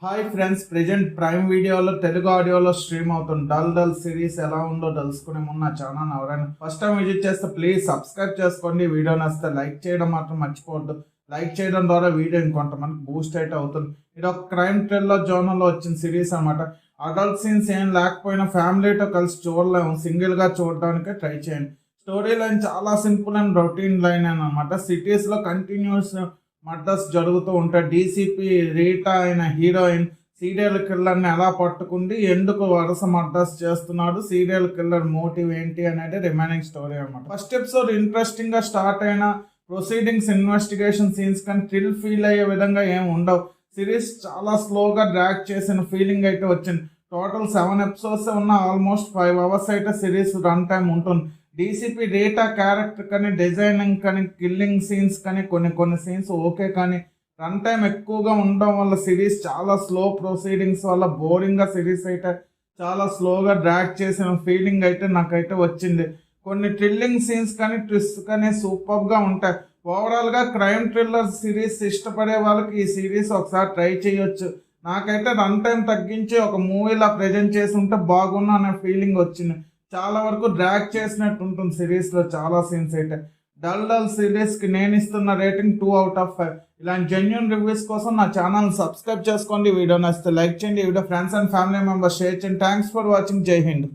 Hi friends, present prime వీడియోలో తెలుగు ఆడియోలో stream అవుతుంది డల్ సిరీస్ ఎలా ఉందో తెలుసుకునే ముందు నా ఛానల్ ఎవరైనా ఫస్ట్ టైం విజిట్ చేస్తే ప్లీజ్ సబ్స్క్రైబ్ చేసుకోండి. వీడియో నచ్చితే లైక్ చేయడం మాత్రం మర్చిపోవద్దు. లైక్ చేయడం ద్వారా వీడియో ఇంకొంతమందికి బూస్ట్ అయితే అవుతుంది. ఇది ఒక క్రైమ్ థ్రిల్లర్ జోనర్లో వచ్చిన సిరీస్ అనమాట. అడల్ట్ సీన్స్ ఏం లేకపోయినా ఫ్యామిలీతో కలిసి చూడలేము, సింగిల్గా చూడడానికి ట్రై చేయండి. స్టోరీ లైన్ చాలా సింపుల్ అండ్ రొటీన్ లైన్ అనమాట. సిటీస్లో కంటిన్యూస్ మర్డర్స్ జరుగుతూ ఉంటాయి. డీసీపీ రీటా అయిన హీరోయిన్ సీరియల్ కిల్లర్ని ఎలా పట్టుకుంది, ఎందుకు వరుస మర్డర్స్ చేస్తున్నాడు, సీరియల్ కిల్లర్ మోటివ్ ఏంటి అనేది రిమైనింగ్ స్టోరీ అనమాట. ఫస్ట్ ఎపిసోడ్ ఇంట్రెస్టింగ్ గా స్టార్ట్ అయిన ప్రొసీడింగ్స్, ఇన్వెస్టిగేషన్ సీన్స్ కానీ థ్రిల్ ఫీల్ అయ్యే విధంగా ఏం ఉండవు. సిరీస్ చాలా స్లోగా డ్రాగ్ చేసిన ఫీలింగ్ అయితే వచ్చింది. టోటల్ 7 ఎపిసోడ్స్ ఉన్న ఆల్మోస్ట్ 5 hours అయితే సిరీస్ రన్ టైం ఉంటుంది. డీసీపీ రేటా క్యారెక్టర్ కానీ, డిజైనింగ్ కానీ, కిల్లింగ్ సీన్స్ కానీ కొన్ని సీన్స్ ఓకే, కానీ రన్ టైం ఎక్కువగా ఉండడం వల్ల సిరీస్ చాలా స్లో ప్రొసీడింగ్స్ వల్ల బోరింగ్గా సిరీస్ అయితే చాలా స్లోగా డ్రాగ్ చేసిన ఫీలింగ్ అయితే నాకైతే వచ్చింది. కొన్ని థ్రిల్లింగ్ సీన్స్ కానీ, ట్విస్ట్ కానీ సూపర్గా ఉంటాయి. ఓవరాల్గా క్రైమ్ థ్రిల్లర్ సిరీస్ ఇష్టపడే వాళ్ళకి ఈ సిరీస్ ఒకసారి ట్రై చేయొచ్చు. నాకైతే రన్ టైం తగ్గించి ఒక మూవీలా ప్రజెంట్ చేసి ఉంటే బాగున్నా అనే ఫీలింగ్ వచ్చింది. చాలా వరకు డ్రాగ్ చేసినట్టు ఉంటుంది సిరీస్లో చాలా సీన్స్ అయితే. డల్ సిరీస్కి నేను ఇస్తున్న రేటింగ్ 2 out of 5. ఇలాంటి జెన్యున్ రివ్యూస్ కోసం నా ఛానల్ సబ్స్క్రైబ్ చేసుకోండి. వీడియో నచ్చితే లైక్ చేయండి. Video friends and family members share చేయండి. Thanks for watching. జై హింద్.